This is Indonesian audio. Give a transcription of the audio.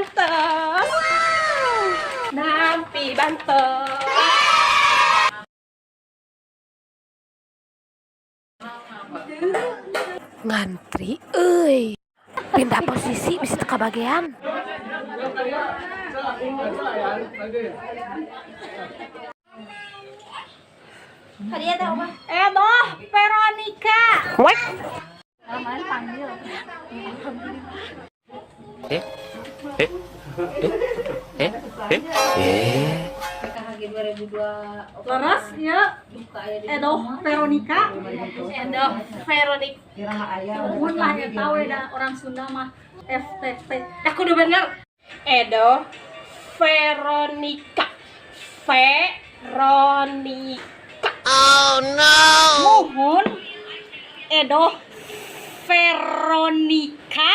Banten. Nampi Banten. Ngantri euy. Pindah posisi bisa teka bagian. Hadiah tahu apa? Doh, Veronica. Wek. Namanya panggil. Eh. Eh. Eh. Eh. Eh. PKHG 2002. Laras ya. Doh, Veronica. Doh, Veronica. Nuhun lah yang tahu ya orang Sunda mah FTP. Aku udah bener. Edo Veronica. Veronica. Oh no. Nuhun. Edo Veronica.